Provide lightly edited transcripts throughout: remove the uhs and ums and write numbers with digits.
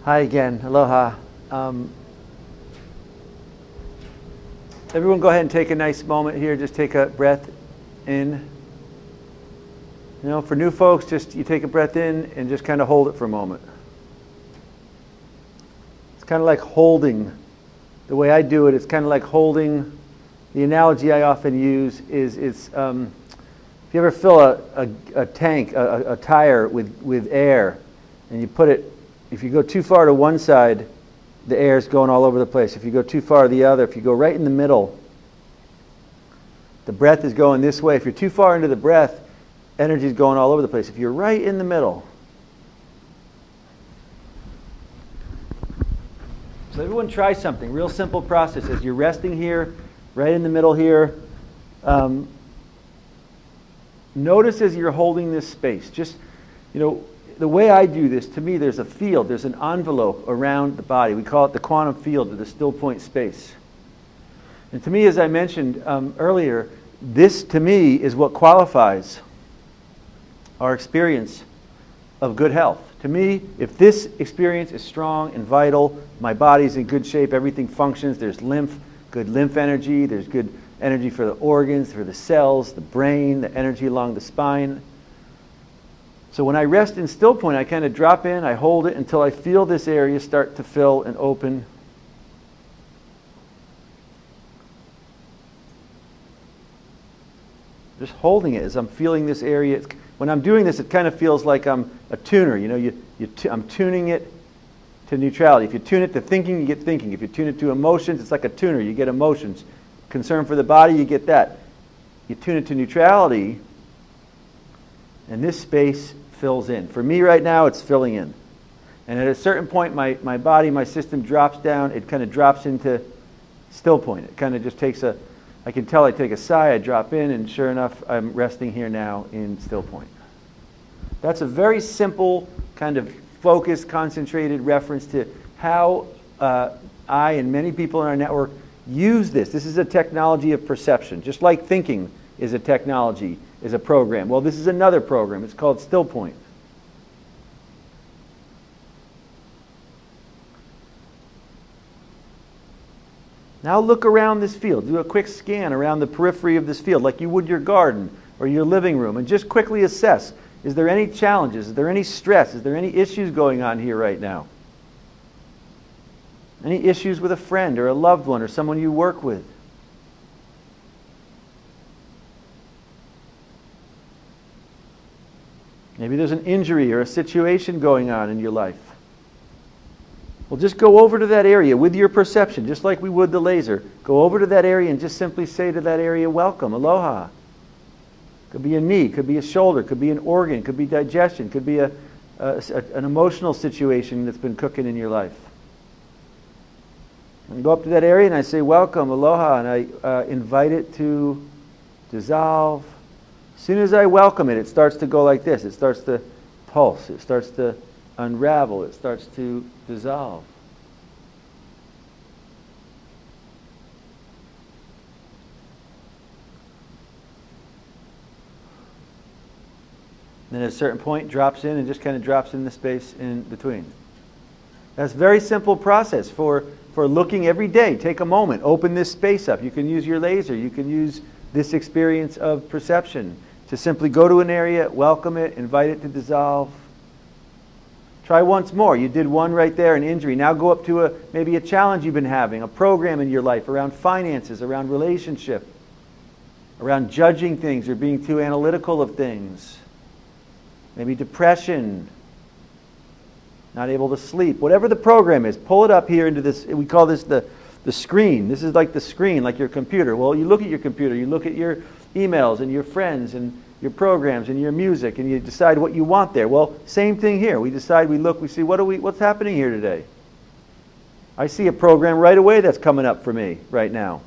Hi again. Aloha. Everyone go ahead and take a nice moment here. Just take a breath in. You know, for new folks, just you take a breath in and just kind of hold it for a moment. It's kind of like holding. The way I do it, it's kind of like holding. The analogy I often use is if you ever fill a tank, a tire with air, and you put it, if you go too far to one side, the air is going all over the place. If you go too far to the other, if you go right in the middle, the breath is going this way. If you're too far into the breath, energy is going all over the place. If you're right in the middle. So everyone try something. Real simple process. As you're resting here, right in the middle here, notice as you're holding this space. Just, you know, the way I do this, to me, there's a field, there's an envelope around the body. We call it the quantum field, or the still point space. And to me, as I mentioned earlier, this, to me, is what qualifies our experience of good health. To me, if this experience is strong and vital, my body's in good shape, everything functions, there's good lymph energy, there's good energy for the organs, for the cells, the brain, the energy along the spine. So when I rest in still point, I kind of drop in, I hold it until I feel this area start to fill and open. Just holding it as I'm feeling this area. When I'm doing this, it kind of feels like I'm a tuner. You know, I'm tuning it to neutrality. If you tune it to thinking, you get thinking. If you tune it to emotions, it's like a tuner. You get emotions. Concern for the body, you get that. You tune it to neutrality, and this space fills in. For me right now, it's filling in. And at a certain point, my body, my system drops down. It kind of drops into still point. It kind of just takes I can tell I take a sigh, I drop in, and sure enough, I'm resting here now in still point. That's a very simple, kind of focused, concentrated reference to how I and many people in our network use this. This is a technology of perception. Just like thinking is a technology, is a program. Well, this is another program. It's called still point. Now look around this field. Do a quick scan around the periphery of this field like you would your garden or your living room, and just quickly assess, is there any challenges? Is there any stress? Is there any issues going on here right now? Any issues with a friend or a loved one or someone you work with? Maybe there's an injury or a situation going on in your life. Well, just go over to that area with your perception, just like we would the laser. Go over to that area and just simply say to that area, welcome, aloha. Could be a knee, could be a shoulder, could be an organ, could be digestion, could be an emotional situation that's been cooking in your life. And go up to that area and I say, welcome, aloha, and I invite it to dissolve. As soon as I welcome it, it starts to go like this. It starts to pulse. It starts to unravel. It starts to dissolve. Then at a certain point, drops in and just kind of drops in the space in between. That's a very simple process for looking every day. Take a moment. Open this space up. You can use your laser. You can use this experience of perception to simply go to an area, welcome it, invite it to dissolve. Try once more. You did one right there, an injury. Now go up to maybe a challenge you've been having, a program in your life around finances, around relationship, around judging things or being too analytical of things. Maybe depression, not able to sleep. Whatever the program is, pull it up here into this. We call this the screen. This is like the screen, like your computer. Well, you look at your computer, you look at your emails and your friends and your programs and your music, and you decide what you want there. Well, same thing here. We decide, we look, we see, what's happening here today? I see a program right away that's coming up for me right now.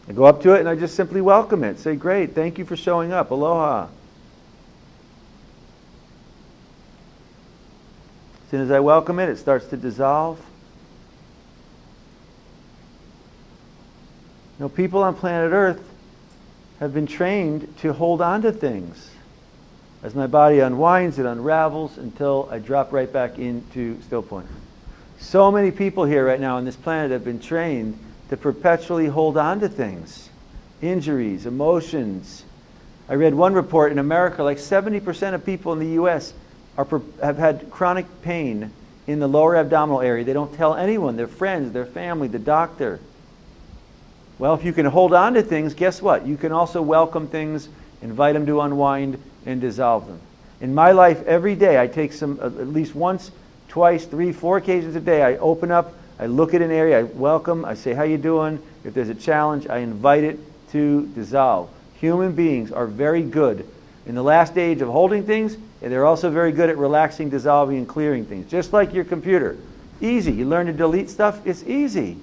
I go up to it and I just simply welcome it. Say, great, thank you for showing up. Aloha. As soon as I welcome it, it starts to dissolve. You know, people on planet Earth have been trained to hold on to things. As my body unwinds, it unravels until I drop right back into still point. So many people here right now on this planet have been trained to perpetually hold on to things. Injuries, emotions. I read one report in America, like 70% of people in the US have had chronic pain in the lower abdominal area. They don't tell anyone, their friends, their family, the doctor. Well, if you can hold on to things, guess what? You can also welcome things, invite them to unwind, and dissolve them. In my life, every day, I take some, at least once, twice, 3, 4 occasions a day, I open up, I look at an area, I welcome, I say, how you doing? If there's a challenge, I invite it to dissolve. Human beings are very good in the last age of holding things, and they're also very good at relaxing, dissolving, and clearing things. Just like your computer. Easy. You learn to delete stuff, it's easy.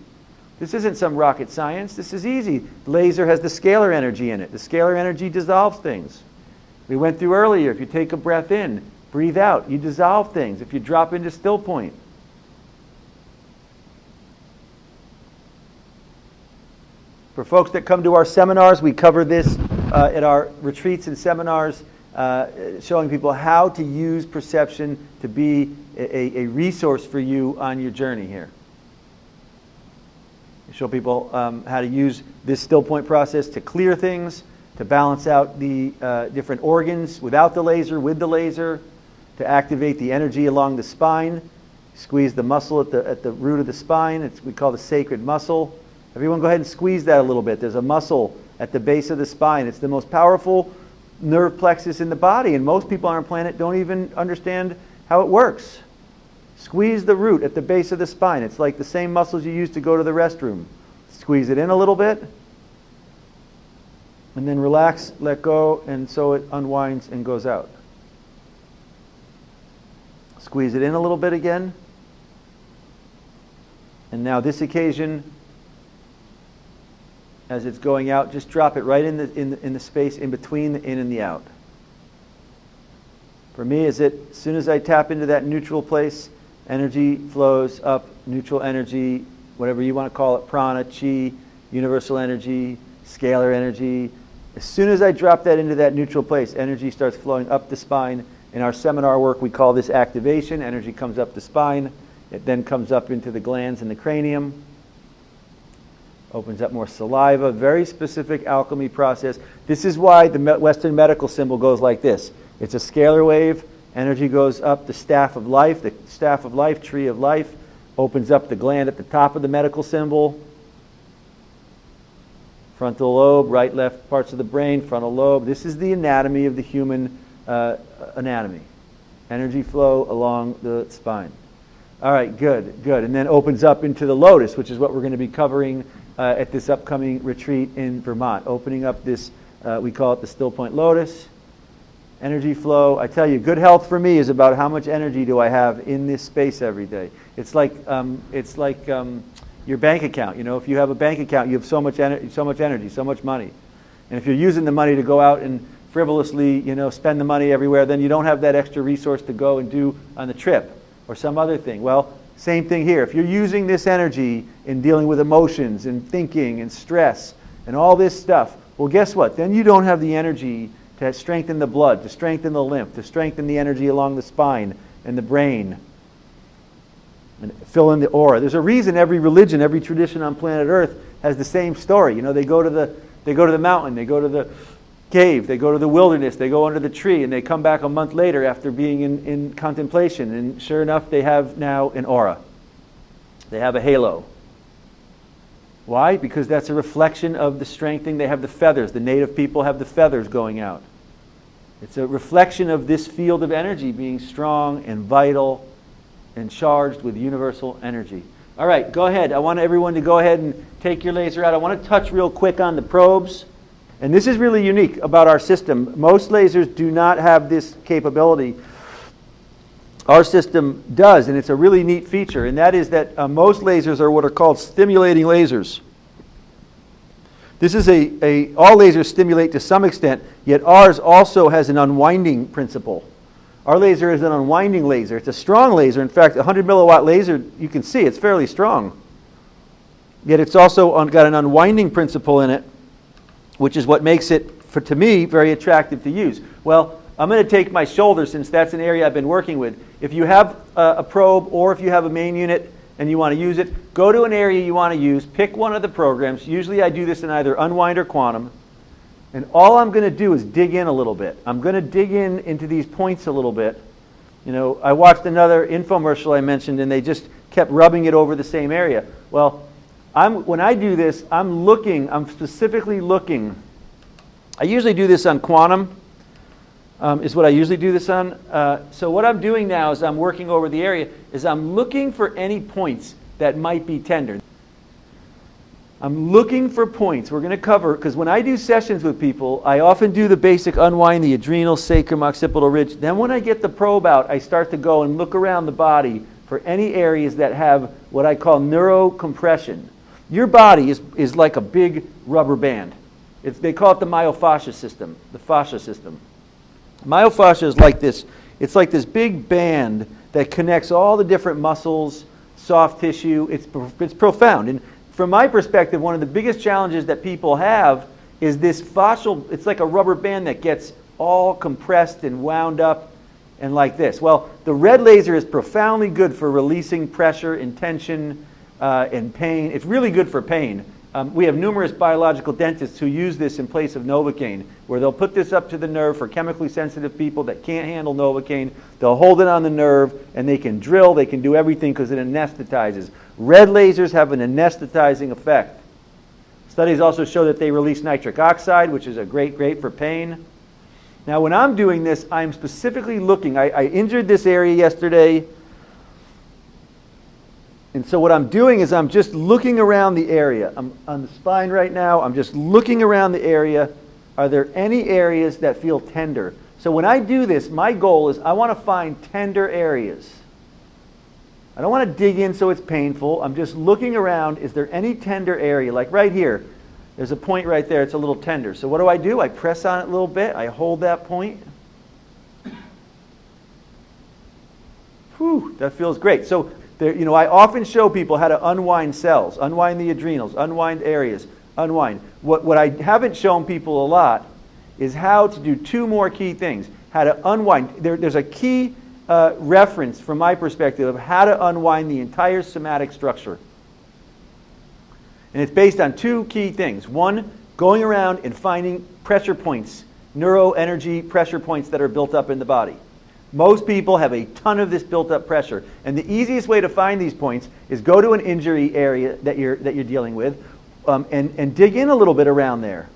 This isn't some rocket science. This is easy. Laser has the scalar energy in it. The scalar energy dissolves things. We went through earlier, if you take a breath in, breathe out, you dissolve things. If you drop into still point. For folks that come to our seminars, we cover this at our retreats and seminars, showing people how to use perception to be a resource for you on your journey here. We show people how to use this still point process to clear things, to balance out the different organs without the laser, with the laser, to activate the energy along the spine, squeeze the muscle at the root of the spine. We call the sacred muscle. Everyone go ahead and squeeze that a little bit. There's a muscle at the base of the spine. It's the most powerful nerve plexus in the body, and most people on our planet don't even understand how it works. Squeeze the root at the base of the spine. It's like the same muscles you use to go to the restroom. Squeeze it in a little bit, and then relax, let go, and so it unwinds and goes out. Squeeze it in a little bit again. And now this occasion, as it's going out, just drop it right in the space in between the in and the out. For me, as soon as I tap into that neutral place, energy flows up, neutral energy, whatever you want to call it, prana, chi, universal energy, scalar energy. As soon as I drop that into that neutral place, energy starts flowing up the spine. In our seminar work, we call this activation. Energy comes up the spine. It then comes up into the glands in the cranium. Opens up more saliva. Very specific alchemy process. This is why the Western medical symbol goes like this. It's a scalar wave. Energy goes up the staff of life. The staff of life, tree of life, opens up the gland at the top of the medical symbol. Frontal lobe, right, left parts of the brain, frontal lobe. This is the anatomy of the human anatomy. Energy flow along the spine. All right, good. And then opens up into the lotus, which is what we're going to be covering at this upcoming retreat in Vermont. Opening up this, we call it the still point lotus. Energy flow. I tell you, good health for me is about how much energy do I have in this space every day. It's like your bank account. You know, if you have a bank account, you have so much energy, so much money. And if you're using the money to go out and frivolously, spend the money everywhere, then you don't have that extra resource to go and do on the trip or some other thing. Well, same thing here. If you're using this energy in dealing with emotions and thinking and stress and all this stuff, well, guess what? Then you don't have the energy to strengthen the blood, to strengthen the lymph, to strengthen the energy along the spine and the brain, and fill in the aura. There's a reason every religion, every tradition on planet Earth has the same story. They go to the mountain, they go to the cave, they go to the wilderness, they go under the tree, and they come back a month later after being in contemplation, and sure enough, they have now an aura. They have a halo. Why? Because that's a reflection of the strengthening. They have the feathers. The native people have the feathers going out. It's a reflection of this field of energy being strong and vital and charged with universal energy. All right, go ahead. I want everyone to go ahead and take your laser out. I want to touch real quick on the probes. And this is really unique about our system. Most lasers do not have this capability. Our system does, and it's a really neat feature, and that is that most lasers are what are called stimulating lasers. This is all lasers stimulate to some extent, yet ours also has an unwinding principle. Our laser is an unwinding laser. It's a strong laser. In fact, a 100 milliwatt laser, you can see it's fairly strong. Yet it's also got an unwinding principle in it, which is what makes it, to me, very attractive to use. Well, I'm going to take my shoulder, since that's an area I've been working with. If you have a probe or if you have a main unit and you want to use it, go to an area you want to use, pick one of the programs. Usually I do this in either Unwind or Quantum. And all I'm going to do is dig in a little bit. I'm going to dig in into these points a little bit. You know, I watched another infomercial I mentioned, and they just kept rubbing it over the same area. Well, when I do this, I'm specifically looking. I usually do this on Quantum, is what I usually do this on. So what I'm doing now is I'm working over the area, is I'm looking for any points that might be tender. I'm looking for points. We're going to cover, because when I do sessions with people, I often do the basic unwind, the adrenal, sacrum, occipital ridge. Then when I get the probe out, I start to go and look around the body for any areas that have what I call neurocompression. Your body is like a big rubber band. They call it the myofascia system, the fascia system. Myofascia is like this. It's like this big band that connects all the different muscles, soft tissue. It's profound. And from my perspective, one of the biggest challenges that people have is this fascial, it's like a rubber band that gets all compressed and wound up and like this. Well, the red laser is profoundly good for releasing pressure and tension and pain. It's really good for pain. We have numerous biological dentists who use this in place of Novocaine, where they'll put this up to the nerve for chemically sensitive people that can't handle Novocaine. They'll hold it on the nerve, and they can drill, they can do everything because it anesthetizes. Red lasers have an anesthetizing effect. Studies also show that they release nitric oxide, which is a great for pain. Now, when I'm doing this, I'm specifically looking. I injured this area yesterday. And so what I'm doing is I'm just looking around the area. I'm on the spine right now. I'm just looking around the area. Are there any areas that feel tender? So when I do this, my goal is I want to find tender areas. I don't want to dig in so it's painful. I'm just looking around. Is there any tender area? Like right here, there's a point right there. It's a little tender. So what do? I press on it a little bit. I hold that point. Whew, that feels great. So I often show people how to unwind cells, unwind the adrenals, unwind areas, unwind. What I haven't shown people a lot is how to do two more key things. How to unwind. There's a key reference from my perspective of how to unwind the entire somatic structure. And it's based on two key things. One, going around and finding pressure points, neuroenergy pressure points that are built up in the body. Most people have a ton of this built up pressure. And the easiest way to find these points is go to an injury area that you're dealing with and dig in a little bit around there.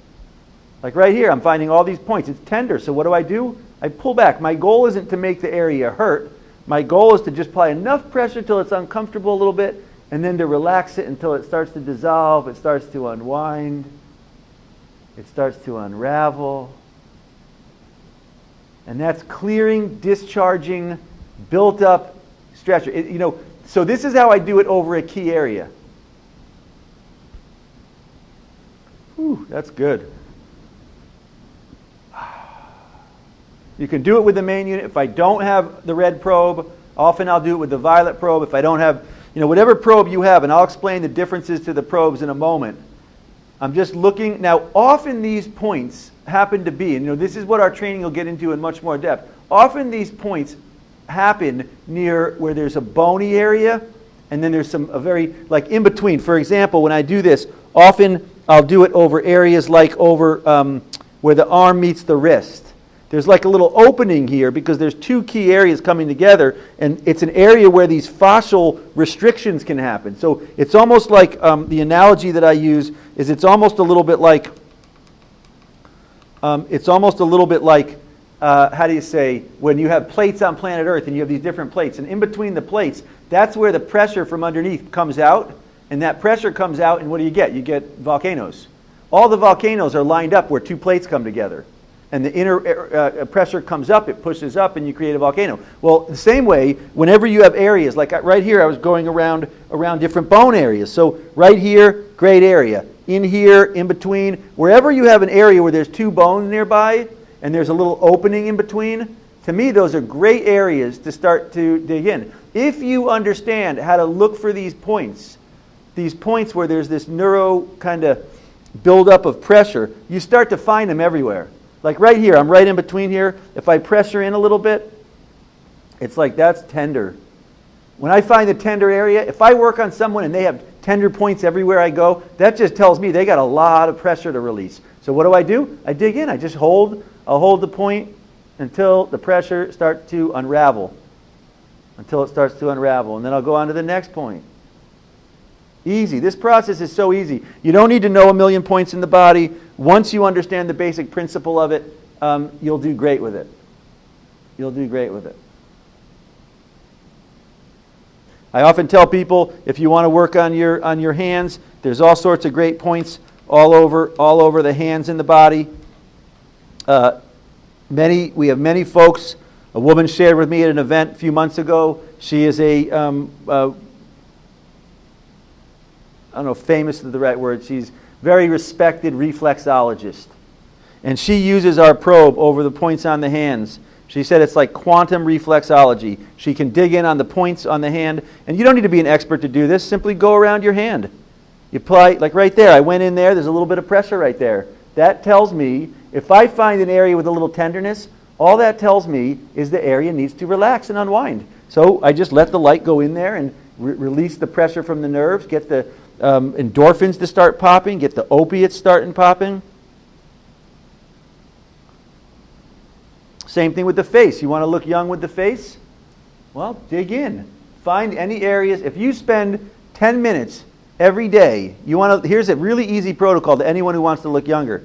Like right here, I'm finding all these points. It's tender, so what do? I pull back. My goal isn't to make the area hurt. My goal is to just apply enough pressure till it's uncomfortable a little bit, and then to relax it until it starts to dissolve, it starts to unwind, it starts to unravel. And that's clearing, discharging, built up stretcher. So this is how I do it over a key area. Whew, that's good. You can do it with the main unit. If I don't have the red probe, often I'll do it with the violet probe. If I don't have, whatever probe you have, and I'll explain the differences to the probes in a moment. I'm just looking. Now, often these points happen to be, and this is what our training will get into in much more depth. Often these points happen near where there's a bony area, and then there's a very, like in between. For example, when I do this, often I'll do it over areas like over where the arm meets the wrist. There's like a little opening here because there's two key areas coming together, and it's an area where these fascial restrictions can happen. So it's almost like, the analogy that I use is it's almost a little bit like, how do you say, when you have plates on planet Earth and you have these different plates, and in between the plates, that's where the pressure from underneath comes out, and that pressure comes out, and what do? You get volcanoes. All the volcanoes are lined up where two plates come together. And the inner pressure comes up, it pushes up, and you create a volcano. Well, the same way, whenever you have areas, like right here, I was going around different bone areas. So right here, great area. In here, in between, wherever you have an area where there's two bones nearby, and there's a little opening in between, to me, those are great areas to start to dig in. If you understand how to look for these points where there's this neuro kind of buildup of pressure, you start to find them everywhere. Like right here, I'm right in between here. If I pressure in a little bit, it's like that's tender. When I find the tender area, if I work on someone and they have tender points everywhere I go, that just tells me they got a lot of pressure to release. So what do? I dig in. I just I'll hold the point until the pressure starts to unravel. Until it starts to unravel. And then I'll go on to the next point. Easy. This process is so easy. You don't need to know a million points in the body. Once you understand the basic principle of it, you'll do great with it. You'll do great with it. I often tell people, if you want to work on your hands, there's all sorts of great points all over the hands and the body. We have many folks. A woman shared with me at an event a few months ago. She is I don't know if famous is the right word. She's very respected reflexologist. And she uses our probe over the points on the hands. She said it's like quantum reflexology. She can dig in on the points on the hand. And you don't need to be an expert to do this. Simply go around your hand. You apply, like right there. I went in there. There's a little bit of pressure right there. That tells me, if I find an area with a little tenderness, all that tells me is the area needs to relax and unwind. So I just let the light go in there and release the pressure from the nerves, get the endorphins to start popping, get the opiates starting popping. Same thing with the face. You want to look young with the face? Well, dig in. Find any areas. If you spend 10 minutes every day, here's a really easy protocol to anyone who wants to look younger.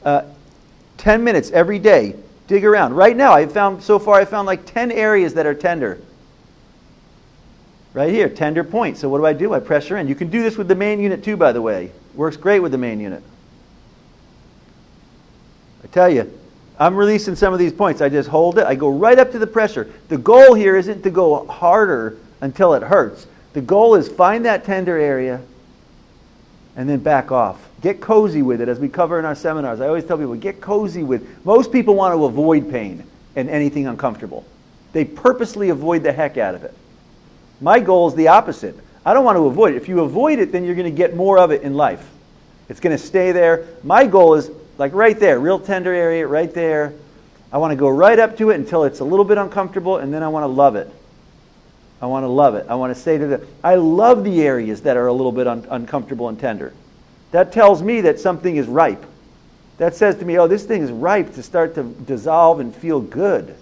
10 minutes every day. Dig around. Right now, I found like 10 areas that are tender. Right here, tender point. So what do? I pressure in. You can do this with the main unit too, by the way. Works great with the main unit. I tell you, I'm releasing some of these points. I just hold it. I go right up to the pressure. The goal here isn't to go harder until it hurts. The goal is find that tender area and then back off. Get cozy with it, as we cover in our seminars. I always tell people, get cozy with. Most people want to avoid pain and anything uncomfortable. They purposely avoid the heck out of it. My goal is the opposite. I don't want to avoid it. If you avoid it, then you're going to get more of it in life. It's going to stay there. My goal is like right there, real tender area, right there. I want to go right up to it until it's a little bit uncomfortable, and then I want to love it. I want to love it. I want to say to them, I love the areas that are a little bit uncomfortable and tender. That tells me that something is ripe. That says to me, oh, this thing is ripe to start to dissolve and feel good.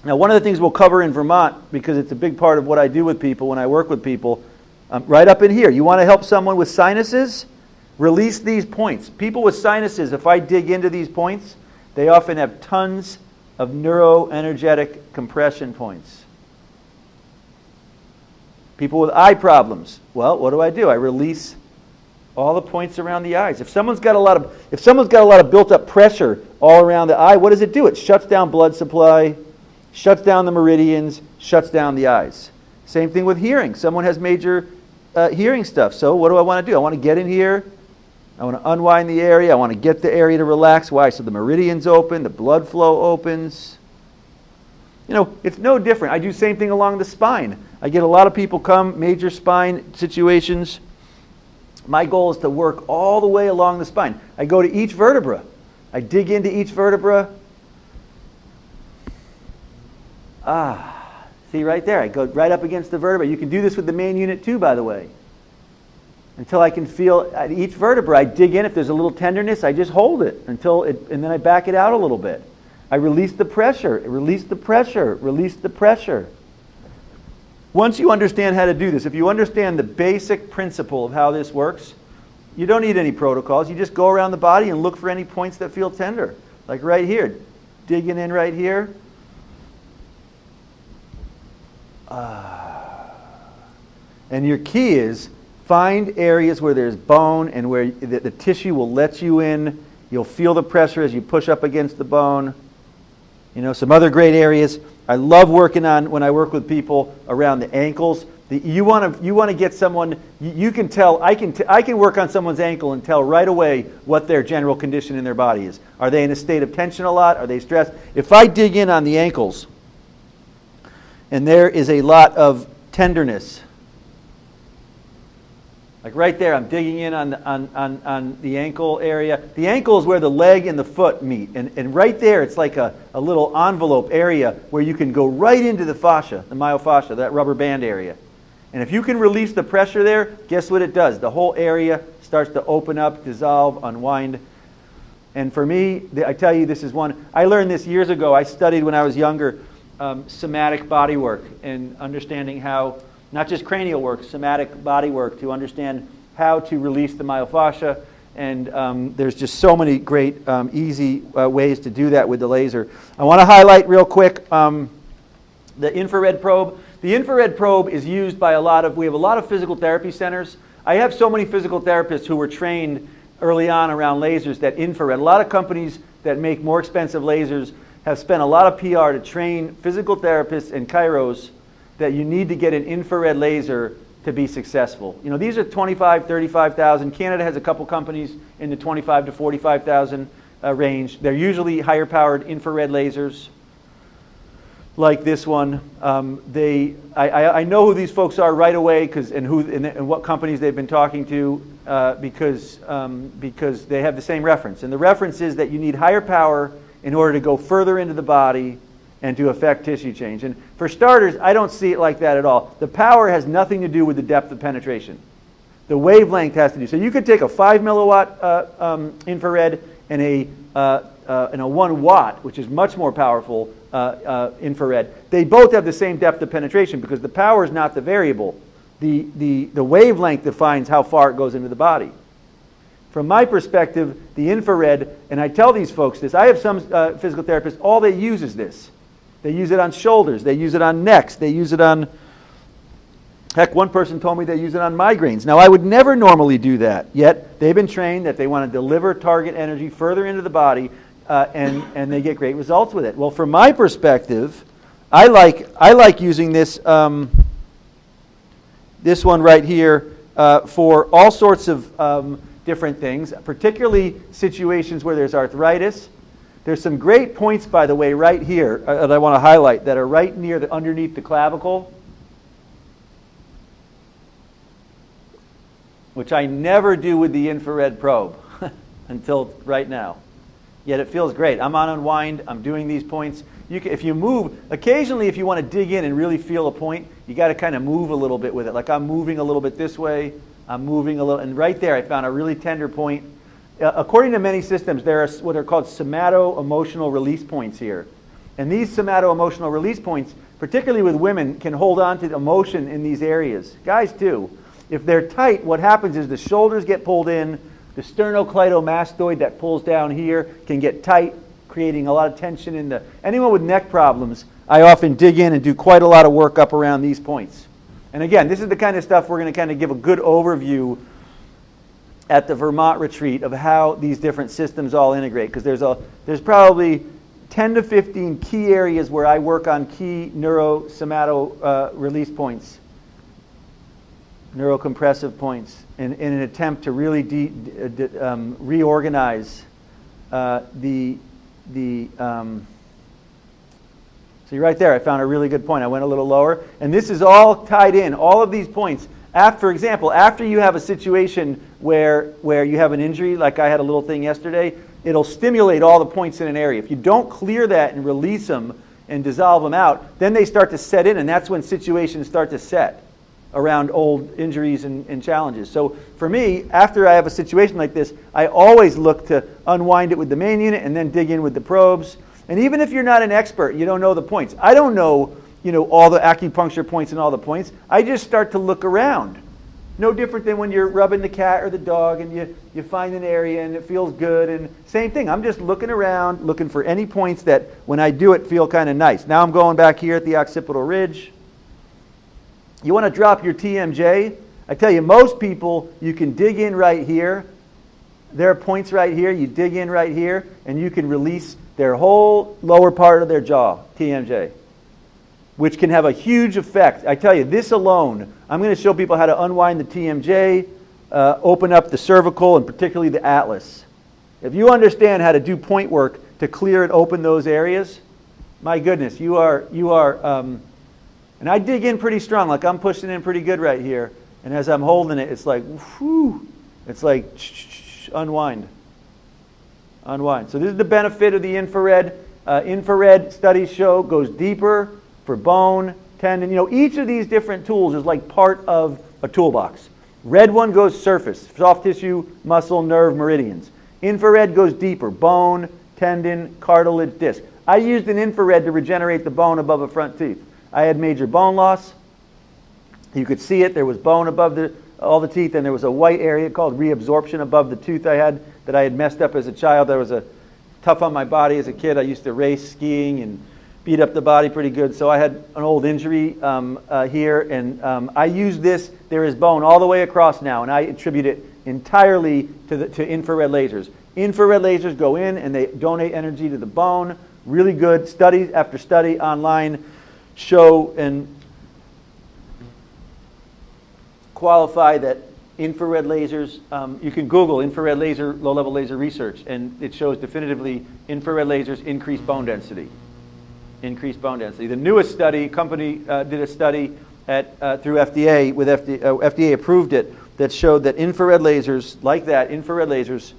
Now, one of the things we'll cover in Vermont, because it's a big part of what I do with people when I work with people, right up in here. You want to help someone with sinuses? Release these points. People with sinuses, if I dig into these points, they often have tons of neuroenergetic compression points. People with eye problems, well, what do? I release all the points around the eyes. If someone's got a lot of built up pressure all around the eye, what does it do? It shuts down blood supply, shuts down the meridians, shuts down the eyes. Same thing with hearing. Someone has major hearing stuff. So what do I want to do? I want to get in here. I want to unwind the area. I want to get the area to relax. Why? So the meridians open, the blood flow opens. You know, it's no different. I do the same thing along the spine. I get a lot of people come, major spine situations. My goal is to work all the way along the spine. I go to each vertebra. I dig into each vertebra. See right there. I go right up against the vertebra. You can do this with the main unit too, by the way. Until I can feel at each vertebra, I dig in. If there's a little tenderness, I just hold it and then I back it out a little bit. I release the pressure, release the pressure, release the pressure. Once you understand how to do this, if you understand the basic principle of how this works, you don't need any protocols. You just go around the body and look for any points that feel tender. Like right here, digging in right here. And your key is find areas where there's bone and where the tissue will let you in. You'll feel the pressure as you push up against the bone. You know, some other great areas. I love working on, when I work with people, around the ankles. You want to get someone, you can tell, I can work on someone's ankle and tell right away what their general condition in their body is. Are they in a state of tension a lot? Are they stressed? If I dig in on the ankles and there is a lot of tenderness, Like right there, I'm digging in on the ankle area. The ankle is where the leg and the foot meet. And right there, it's like a little envelope area where you can go right into the fascia, the myofascia, that rubber band area. And if you can release the pressure there, guess what it does? The whole area starts to open up, dissolve, unwind. And for me, I tell you, this is one. I learned this years ago. I studied when I was younger somatic body work and understanding how, not just cranial work, somatic body work to understand how to release the myofascia. And there's just so many great, easy ways to do that with the laser. I want to highlight real quick the infrared probe. The infrared probe is used by we have a lot of physical therapy centers. I have so many physical therapists who were trained early on around lasers that infrared. A lot of companies that make more expensive lasers have spent a lot of PR to train physical therapists and chiros that you need to get an infrared laser to be successful. You know, these are 25, 35,000. Canada has a couple companies in the 25 to 45,000 range. They're usually higher powered infrared lasers like this one. I know who these folks are right away and what companies they've been talking to because they have the same reference. And the reference is that you need higher power in order to go further into the body and to affect tissue change. And for starters, I don't see it like that at all. The power has nothing to do with the depth of penetration. The wavelength has to do. So you could take a 5 milliwatt infrared and a 1 watt, which is much more powerful infrared. They both have the same depth of penetration because the power is not the variable. The wavelength defines how far it goes into the body. From my perspective, the infrared, and I tell these folks this, I have some physical therapists, all they use is this. They use it on shoulders, they use it on necks, they use it on, heck, one person told me they use it on migraines. Now, I would never normally do that, yet they've been trained that they want to deliver target energy further into the body, and they get great results with it. Well, from my perspective, I like using this this one right here for all sorts of different things, particularly situations where there's arthritis. There's some great points, by the way, right here that I want to highlight that are right near underneath the clavicle, which I never do with the infrared probe until right now. Yet it feels great. I'm on unwind. I'm doing these points. If you move, occasionally if you want to dig in and really feel a point, you got to kind of move a little bit with it. Like I'm moving a little bit this way. I'm moving a little, and right there I found a really tender point. According to many systems, there are what are called somato-emotional release points here. And these somato-emotional release points, particularly with women, can hold on to emotion in these areas. Guys too. If they're tight, what happens is the shoulders get pulled in, the sternocleidomastoid that pulls down here can get tight, creating a lot of tension in the... Anyone with neck problems, I often dig in and do quite a lot of work up around these points. And again, this is the kind of stuff we're going to kind of give a good overview at the Vermont retreat of how these different systems all integrate, because there's probably 10 to 15 key areas where I work on key neurosomato release points, neurocompressive points, in an attempt to really reorganize See right there, I found a really good point. I went a little lower, and this is all tied in. All of these points. For example, after you have a situation where you have an injury, like I had a little thing yesterday, it'll stimulate all the points in an area. If you don't clear that and release them and dissolve them out, then they start to set in, and that's when situations start to set around old injuries and challenges. So for me, after I have a situation like this, I always look to unwind it with the main unit and then dig in with the probes. And even if you're not an expert, you don't know the points. I don't know, all the acupuncture points and all the points. I just start to look around. No different than when you're rubbing the cat or the dog and you find an area and it feels good. And same thing, I'm just looking around, looking for any points that when I do it feel kind of nice. Now I'm going back here at the occipital ridge. You want to drop your TMJ? I tell you, most people, you can dig in right here. There are points right here. You dig in right here and you can release their whole lower part of their jaw, TMJ, which can have a huge effect. I tell you, this alone, I'm going to show people how to unwind the TMJ, open up the cervical, and particularly the atlas. If you understand how to do point work to clear and open those areas, my goodness, you are, and I dig in pretty strong, like I'm pushing in pretty good right here. And as I'm holding it, it's like, whew, it's like, unwind. Unwind. So this is the benefit of the infrared. Infrared studies show goes deeper for bone, tendon. You know, each of these different tools is like part of a toolbox. Red one goes surface, soft tissue, muscle, nerve, meridians. Infrared goes deeper, bone, tendon, cartilage, disc. I used an infrared to regenerate the bone above the front teeth. I had major bone loss. You could see it. There was bone above all the teeth, and there was a white area called reabsorption above the tooth I had that I had messed up as a child. There was a tough on my body as a kid. I used to race skiing and beat up the body pretty good. So I had an old injury here, and I used this. There is bone all the way across now, and I attribute it entirely to infrared lasers. Infrared lasers go in, and they donate energy to the bone. Really good. Study after study online show and qualify that infrared lasers, you can Google infrared laser, low-level laser research, and it shows definitively infrared lasers increase bone density. Increased bone density. The newest study, company did a study through FDA, with FDA approved it, that showed that infrared lasers, like that, infrared lasers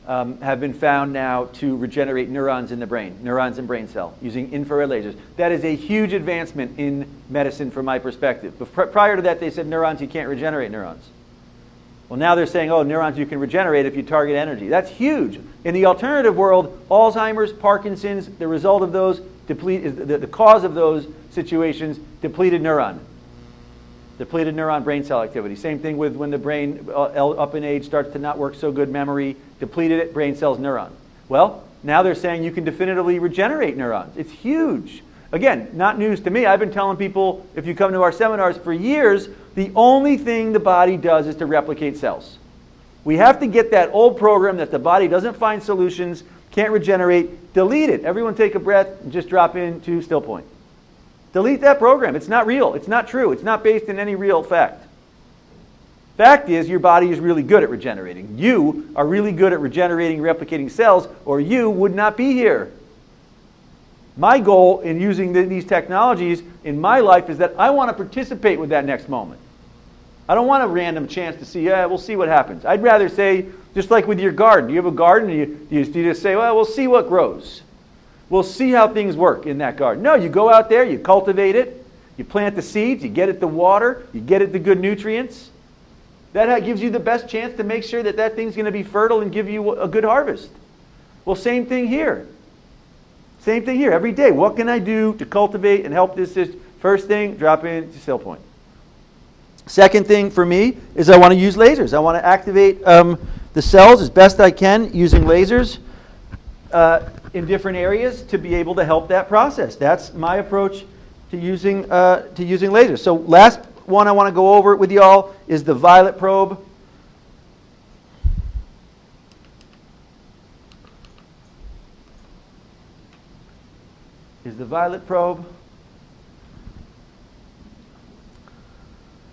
have been found now to regenerate neurons in the brain, neurons in brain cell, using infrared lasers. That is a huge advancement in medicine from my perspective. But prior to that, they said neurons, you can't regenerate neurons. Well, now they're saying, oh, neurons you can regenerate if you target energy. That's huge. In the alternative world, Alzheimer's, Parkinson's, the result of those, the cause of those situations, depleted neuron. Depleted neuron brain cell activity. Same thing with when the brain up in age starts to not work so good, memory, depleted brain cells, neuron. Well, now they're saying you can definitively regenerate neurons. It's huge. Again, not news to me. I've been telling people, if you come to our seminars for years, the only thing the body does is to replicate cells. We have to get that old program that the body doesn't find solutions, can't regenerate, delete it. Everyone take a breath and just drop into still point. Delete that program. It's not real. It's not true. It's not based in any real fact. Fact is, your body is really good at regenerating. You are really good at regenerating, replicating cells, or you would not be here. My goal in using these technologies in my life is that I want to participate with that next moment. I don't want a random chance to see, we'll see what happens. I'd rather say, just like with your garden. You have a garden, and you just say, well, we'll see what grows. We'll see how things work in that garden. No, you go out there, you cultivate it, you plant the seeds, you get it the water, you get it the good nutrients. That gives you the best chance to make sure that that thing's going to be fertile and give you a good harvest. Well, same thing here. Same thing here. Every day, what can I do to cultivate and help this? First thing, drop in to still point. Second thing for me is I want to use lasers. I want to activate the cells as best I can using lasers in different areas to be able to help that process. That's my approach to using lasers. So last one I want to go over with y'all is the violet probe.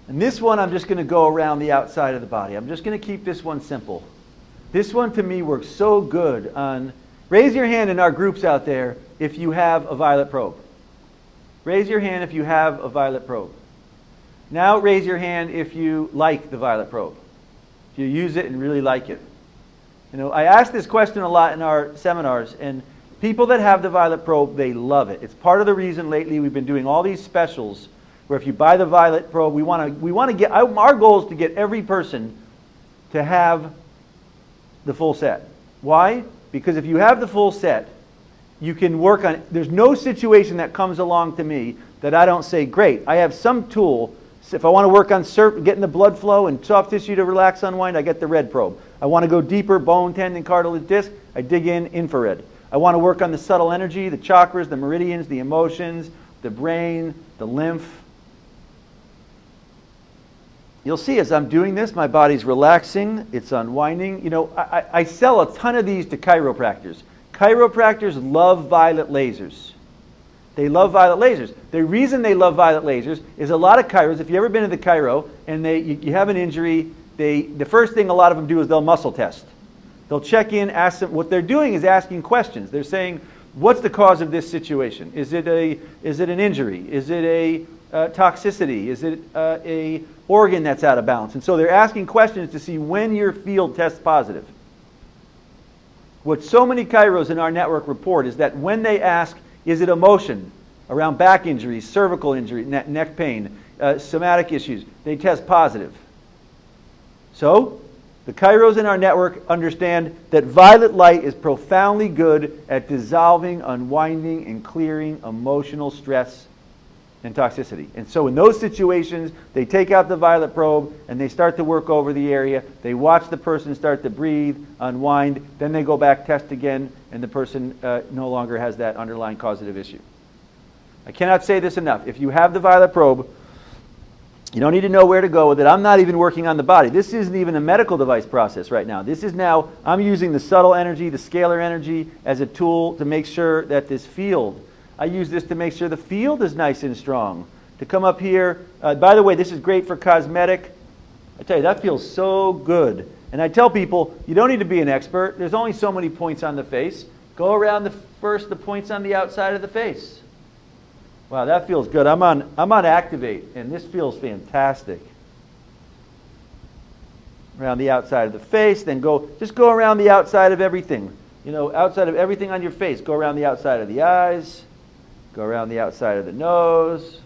And this one I'm just going to go around the outside of the body. I'm just going to keep this one simple. This one to me works so good on... Raise your hand in our groups out there if you have a violet probe. Raise your hand if you have a violet probe. Now raise your hand if you like the violet probe. If you use it and really like it. You know, I ask this question a lot in our seminars, and people that have the violet probe, they love it. It's part of the reason lately we've been doing all these specials where if you buy the violet probe, we want to get, our goal is to get every person to have the full set. Why? Because if you have the full set, you can work on it. There's no situation that comes along to me that I don't say, great, I have some tool. If I want to work on getting the blood flow and soft tissue to relax, unwind, I get the red probe. I want to go deeper, bone, tendon, cartilage, disc, I dig in infrared. I want to work on the subtle energy, the chakras, the meridians, the emotions, the brain, the lymph. You'll see as I'm doing this, my body's relaxing, it's unwinding. You know, I sell a ton of these to chiropractors. Chiropractors love violet lasers. They love violet lasers. The reason they love violet lasers is a lot of chiros, if you've ever been to the chiro and you have an injury, the first thing a lot of them do is they'll muscle test. They'll check in, ask them, what they're doing is asking questions. They're saying, What's the cause of this situation? Is it an injury? Is it a toxicity? Is it a organ that's out of balance? And so they're asking questions to see when your field tests positive. What so many chiros in our network report is that when they ask, is it emotion around back injuries, cervical injury, neck pain, somatic issues, they test positive. So the chiros in our network understand that violet light is profoundly good at dissolving, unwinding, and clearing emotional stress and toxicity. And so in those situations, they take out the violet probe and they start to work over the area. They watch the person start to breathe, unwind, then they go back, test again, and the person no longer has that underlying causative issue. I cannot say this enough. If you have the violet probe, you don't need to know where to go with it. I'm not even working on the body. This isn't even a medical device process right now. This is now, I'm using the subtle energy, the scalar energy, as a tool to make sure that this field, I use this to make sure the field is nice and strong. To come up here, by the way, this is great for cosmetic. I tell you, that feels so good. And I tell people, you don't need to be an expert. There's only so many points on the face. Go around the points on the outside of the face. Wow, that feels good. I'm on Activate, and this feels fantastic. Around the outside of the face, then just go around the outside of everything. You know, outside of everything on your face. Go around the outside of the eyes. Go around the outside of the nose.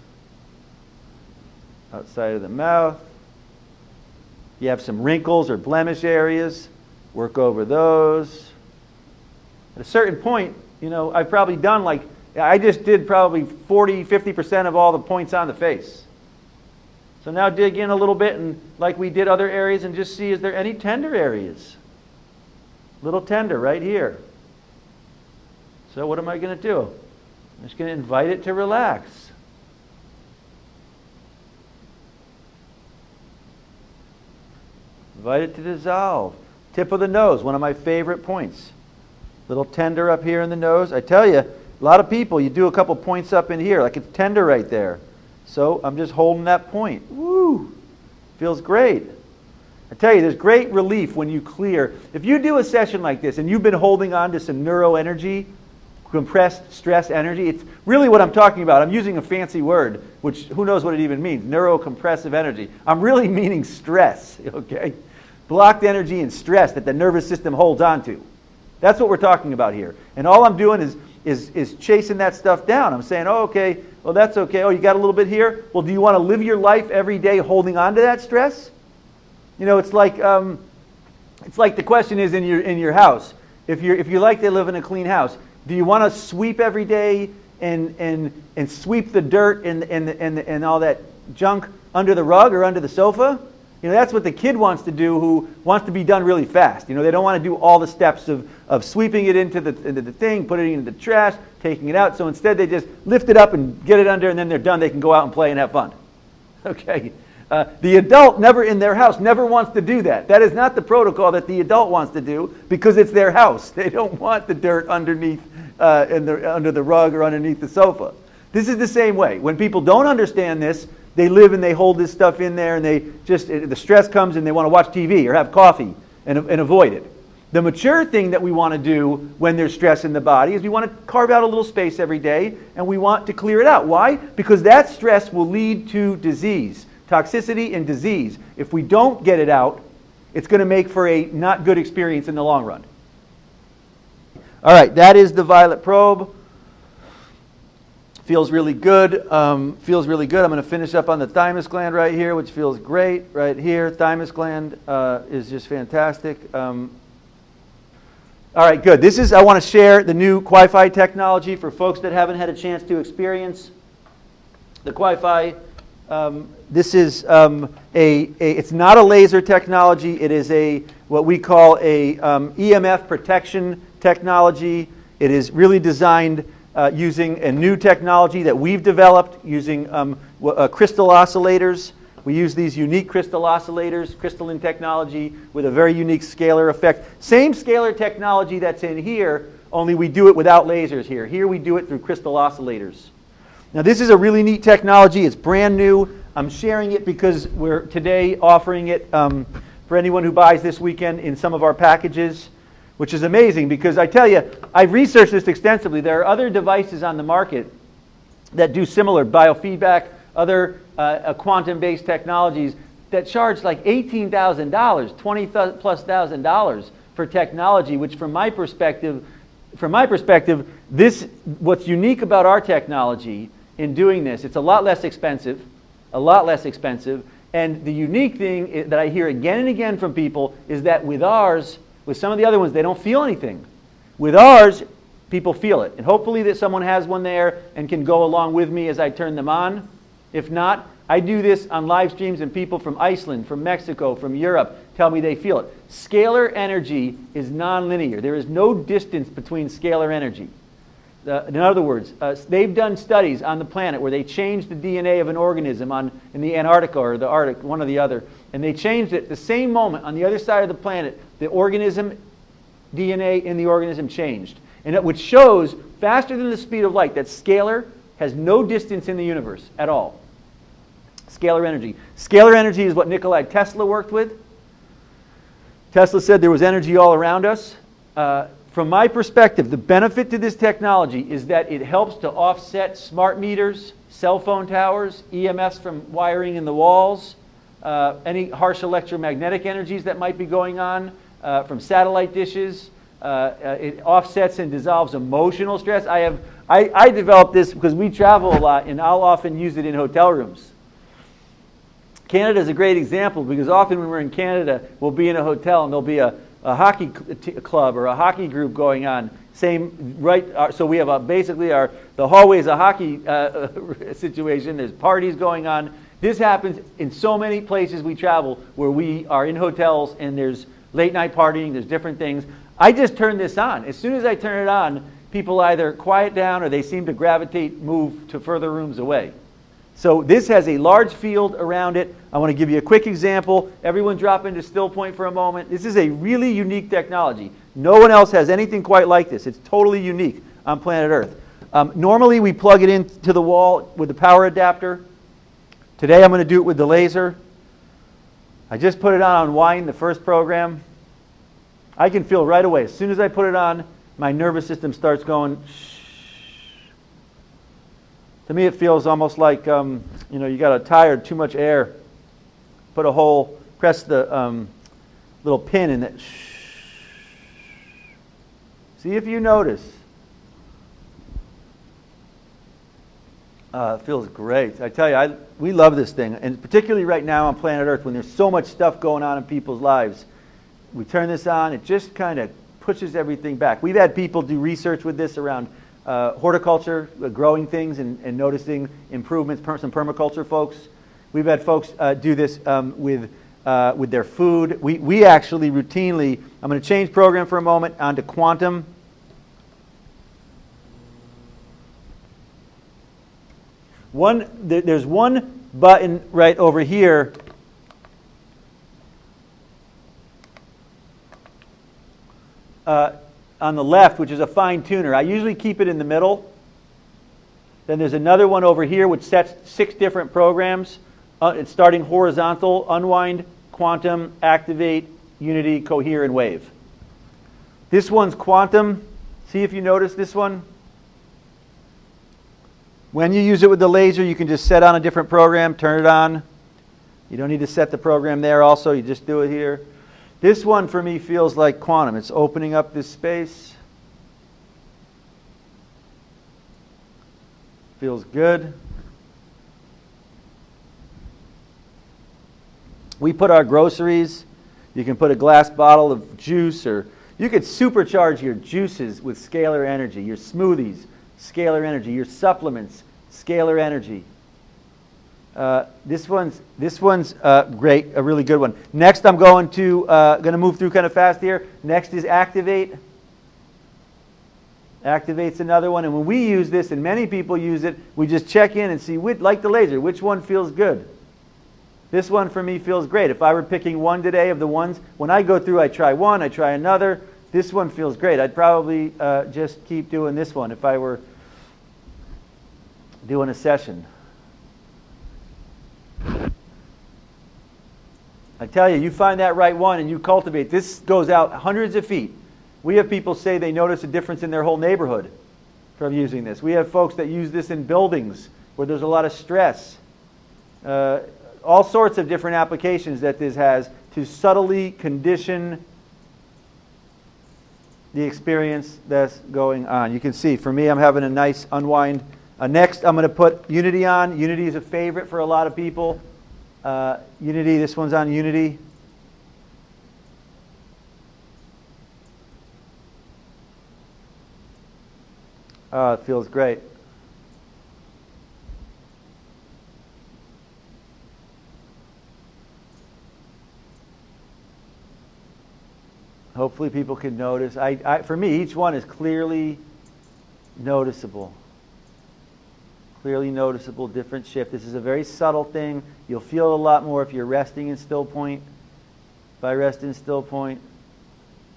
Outside of the mouth. You have some wrinkles or blemish areas. Work over those. At a certain point, you know, I've probably done I just did probably 40, 50% of all the points on the face. So now dig in a little bit and like we did other areas and just see, is there any tender areas? Little tender right here. So what am I going to do? I'm just going to invite it to relax. Invite it to dissolve. Tip of the nose, one of my favorite points. Little tender up here in the nose. I tell you, a lot of people, you do a couple points up in here, like it's tender right there. So I'm just holding that point. Woo! Feels great. I tell you, there's great relief when you clear. If you do a session like this and you've been holding on to some neuro energy, compressed stress energy, it's really what I'm talking about. I'm using a fancy word, which who knows what it even means, neurocompressive energy. I'm really meaning stress, okay? Blocked energy and stress that the nervous system holds on to. That's what we're talking about here. And all I'm doing is chasing that stuff down. I'm saying, oh, okay, well, that's okay. Oh, you got a little bit here? Well, do you want to live your life every day holding on to that stress? You know, it's like the question is in your house. If you like to live in a clean house, do you want to sweep every day and sweep the dirt and all that junk under the rug or under the sofa? You know, that's what the kid wants to do who wants to be done really fast. You know, they don't want to do all the steps of sweeping it into the thing, putting it into the trash, taking it out. So instead they just lift it up and get it under, and then they're done. They can go out and play and have fun. Okay. The adult in their house never wants to do that. That is not the protocol that the adult wants to do because it's their house. They don't want the dirt underneath, under the rug or underneath the sofa. This is the same way. When people don't understand this, they live and they hold this stuff in there and the stress comes and they want to watch TV or have coffee and avoid it. The mature thing that we want to do when there's stress in the body is we want to carve out a little space every day and we want to clear it out. Why? Because that stress will lead to disease, toxicity and disease. If we don't get it out, it's going to make for a not good experience in the long run. All right, that is the violet probe. Feels really good. Feels really good. I'm going to finish up on the thymus gland right here, which feels great right here. Thymus gland is just fantastic. All right, good. I want to share the new QiFi technology for folks that haven't had a chance to experience the QiFi. This is it's not a laser technology. It is what we call a EMF protection technology. It is really designed using a new technology that we've developed using crystal oscillators. We use these unique crystal oscillators, crystalline technology with a very unique scalar effect. Same scalar technology that's in here, only we do it without lasers here. Here we do it through crystal oscillators. Now this is a really neat technology. It's brand new. I'm sharing it because we're today offering it for anyone who buys this weekend in some of our packages. which is amazing because I tell you, I've researched this extensively. There are other devices on the market that do similar biofeedback, other quantum-based technologies that charge like $18,000, $20,000+ for technology, which from my perspective, what's unique about our technology in doing this, it's a lot less expensive, and the unique thing that I hear again and again from people is that with ours, with some of the other ones, they don't feel anything. With ours, people feel it. And hopefully that someone has one there and can go along with me as I turn them on. If not, I do this on live streams and people from Iceland, from Mexico, from Europe tell me they feel it. Scalar energy is nonlinear. There is no distance between scalar energy. In other words, they've done studies on the planet where they changed the DNA of an organism in the Antarctica or the Arctic, one or the other, and they changed it the same moment on the other side of the planet, the organism, DNA in the organism changed. Which shows, faster than the speed of light, that scalar has no distance in the universe at all. Scalar energy. Scalar energy is what Nikola Tesla worked with. Tesla said there was energy all around us. From my perspective, the benefit to this technology is that it helps to offset smart meters, cell phone towers, EMFs from wiring in the walls, any harsh electromagnetic energies that might be going on from satellite dishes. It offsets and dissolves emotional stress. I developed this because we travel a lot, and I'll often use it in hotel rooms. Canada is a great example because often when we're in Canada, we'll be in a hotel and there'll be a hockey club or a hockey group going on. So we have basically the hallway is a hockey situation. There's parties going on. This happens in so many places we travel where we are in hotels and there's late night partying, there's different things. I just turn this on. As soon as I turn it on, people either quiet down or they seem to move to further rooms away. So this has a large field around it. I want to give you a quick example. Everyone drop into still point for a moment. This is a really unique technology. No one else has anything quite like this. It's totally unique on planet Earth. Normally we plug it into the wall with the power adapter. Today I'm going to do it with the laser. I just put it on Wine, the first program. I can feel right away, as soon as I put it on, my nervous system starts going shh. To me it feels almost like, you got a tire, too much air. Put a hole, press the little pin in that shh. See if you notice. It feels great. I tell you, we love this thing, and particularly right now on planet Earth when there's so much stuff going on in people's lives. We turn this on, it just kind of pushes everything back. We've had people do research with this around horticulture, growing things and noticing improvements, some permaculture folks. We've had folks do this with their food. We actually routinely, I'm going to change program for a moment onto quantum. There's one button right over here on the left, which is a fine tuner. I usually keep it in the middle. Then there's another one over here which sets 6 different programs. It's starting horizontal, unwind, quantum, activate, unity, cohere, and wave. This one's quantum. See if you notice this one. When you use it with the laser, you can just set on a different program, turn it on. You don't need to set the program there also, you just do it here. This one for me feels like quantum. It's opening up this space. Feels good. We put our groceries. You can put a glass bottle of juice, or you could supercharge your juices with scalar energy, your smoothies, scalar energy, your supplements, scalar energy. This one's great, a really good one. Next, I'm going to move through kind of fast here. Next is activate. Activate's another one, and when we use this, and many people use it, we just check in and see, like the laser, which one feels good. This one for me feels great. If I were picking one today of the ones, when I go through, I try one, I try another. This one feels great. I'd probably just keep doing this one if I were doing a session. I tell you, you find that right one and you cultivate. This goes out hundreds of feet. We have people say they notice a difference in their whole neighborhood from using this. We have folks that use this in buildings where there's a lot of stress. All sorts of different applications that this has to subtly condition the experience that's going on. You can see, for me, I'm having a nice unwind. Next, I'm going to put Unity on. Unity is a favorite for a lot of people. Unity, this one's on Unity. Oh, it feels great. Hopefully people can notice. For me, each one is clearly noticeable. Clearly noticeable, different shift. This is a very subtle thing. You'll feel it a lot more if you're resting in still point. If I rest in still point,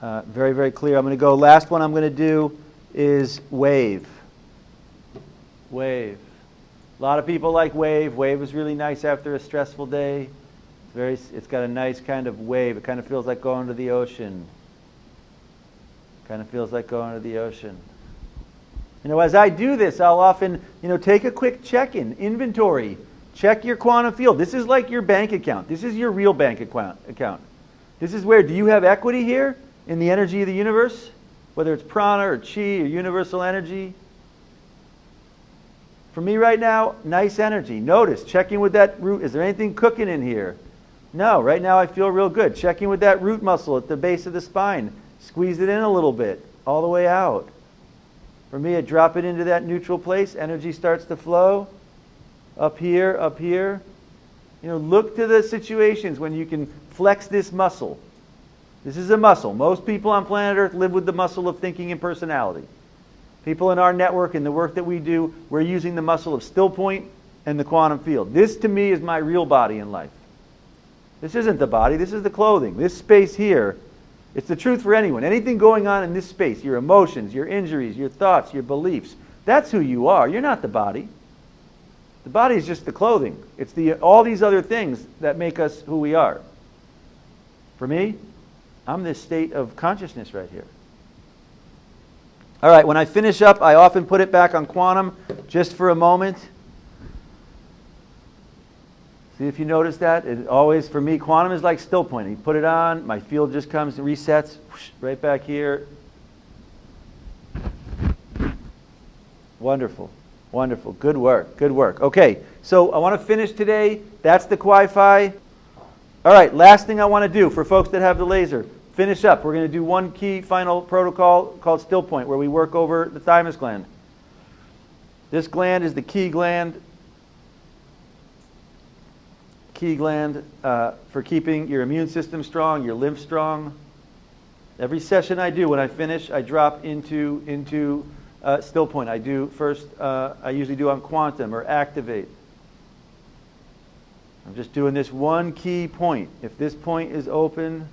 very, very clear. I'm going to go, last one I'm going to do is wave. Wave. A lot of people like wave. Wave is really nice after a stressful day. It's got a nice kind of wave. It kind of feels like going to the ocean. Kind of feels like going to the ocean. You know, as I do this, I'll often, take a quick check-in, inventory. Check your quantum field. This is like your bank account. This is your real bank account. This is where, do you have equity here in the energy of the universe? Whether it's prana or chi or universal energy. For me right now, nice energy. Notice, checking with that root. Is there anything cooking in here? No, right now I feel real good. Checking with that root muscle at the base of the spine. Squeeze it in a little bit, all the way out. For me, I drop it into that neutral place. Energy starts to flow. Up here, up here. Look to the situations when you can flex this muscle. This is a muscle. Most people on planet Earth live with the muscle of thinking and personality. People in our network and the work that we do, we're using the muscle of still point and the quantum field. This, to me, is my real body in life. This isn't the body. This is the clothing. This space here, it's the truth for anyone. Anything going on in this space, your emotions, your injuries, your thoughts, your beliefs, that's who you are. You're not the body. The body is just the clothing. It's all these other things that make us who we are. For me, I'm this state of consciousness right here. All right, when I finish up, I often put it back on quantum just for a moment. See if you notice that? It always, for me, quantum is like still point. You put it on, my field just comes and resets, whoosh, right back here. Wonderful, wonderful. Good work, good work. Okay, so I want to finish today. That's the QiFi. All right, last thing I want to do for folks that have the laser, finish up. We're going to do one key final protocol called still point, where we work over the thymus gland. This gland is the key gland. Key gland for keeping your immune system strong, your lymph strong. Every session I do, when I finish, I drop into still point. I do first, I usually do on quantum or activate. I'm just doing this one key point. If this point is open,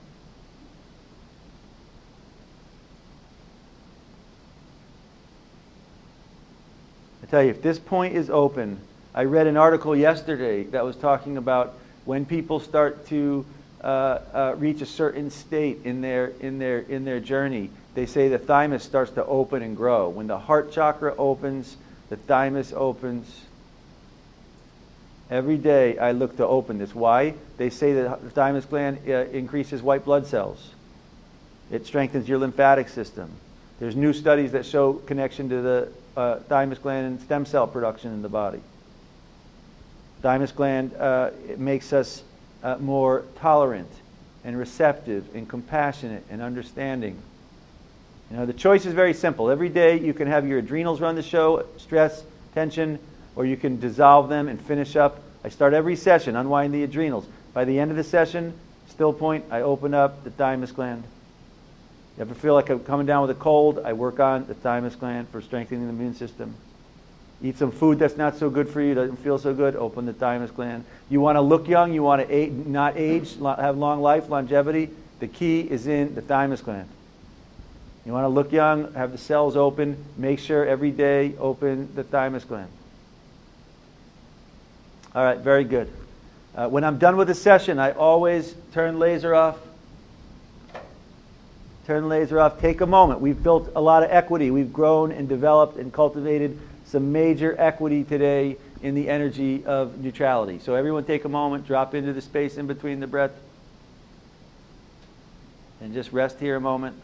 I tell you, if this point is open, I read an article yesterday that was talking about when people start to reach a certain state in their journey. They say the thymus starts to open and grow. When the heart chakra opens, the thymus opens. Every day I look to open this. Why? They say that the thymus gland increases white blood cells. It strengthens your lymphatic system. There's new studies that show connection to the thymus gland and stem cell production in the body. Thymus gland it makes us more tolerant and receptive and compassionate and understanding. The choice is very simple. Every day you can have your adrenals run the show, stress, tension, or you can dissolve them and finish up. I start every session, unwind the adrenals. By the end of the session, still point, I open up the thymus gland. You ever feel like I'm coming down with a cold? I work on the thymus gland for strengthening the immune system. Eat some food that's not so good for you, doesn't feel so good, open the thymus gland. You want to look young, you want to not age, have long life, longevity, the key is in the thymus gland. You want to look young, have the cells open, make sure every day open the thymus gland. All right, very good. When I'm done with the session, I always turn laser off. Turn the laser off. Take a moment. We've built a lot of equity. We've grown and developed and cultivated some major equity today in the energy of neutrality. So everyone take a moment, drop into the space in between the breath, and just rest here a moment.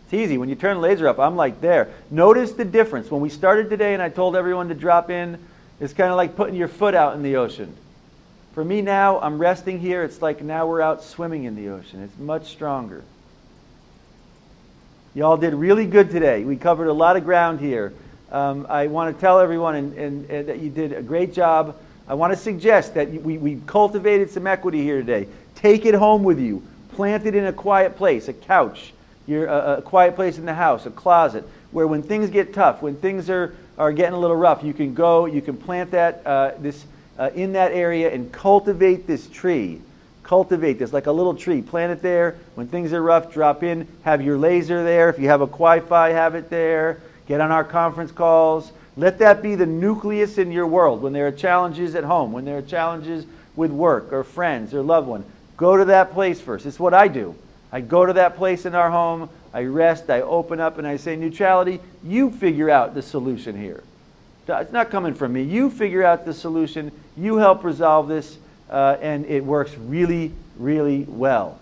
It's easy. When you turn the laser up, I'm like there. Notice the difference. When we started today and I told everyone to drop in, it's kind of like putting your foot out in the ocean. For me now, I'm resting here. It's like now we're out swimming in the ocean. It's much stronger. Y'all did really good today. We covered a lot of ground here. I want to tell everyone and that you did a great job. I want to suggest that we cultivated some equity here today. Take it home with you. Plant it in a quiet place, a couch, a quiet place in the house, a closet, where when things get tough, when things are getting a little rough, you can go, you can plant that in that area and cultivate this tree. Cultivate this like a little tree. Plant it there. When things are rough, drop in. Have your laser there. If you have a QiFi, have it there. Get on our conference calls. Let that be the nucleus in your world. When there are challenges at home, when there are challenges with work or friends or loved one, go to that place first. It's what I do. I go to that place in our home. I rest. I open up and I say, neutrality, you figure out the solution here. It's not coming from me. You figure out the solution. You help resolve this, and it works really, really well.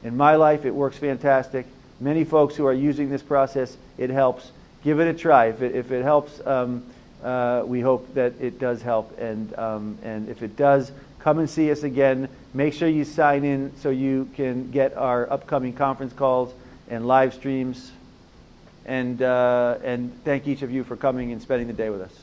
In my life, it works fantastic. Many folks who are using this process, it helps. Give it a try. If it helps, we hope that it does help. And if it does, come and see us again. Make sure you sign in so you can get our upcoming conference calls and live streams. And thank each of you for coming and spending the day with us.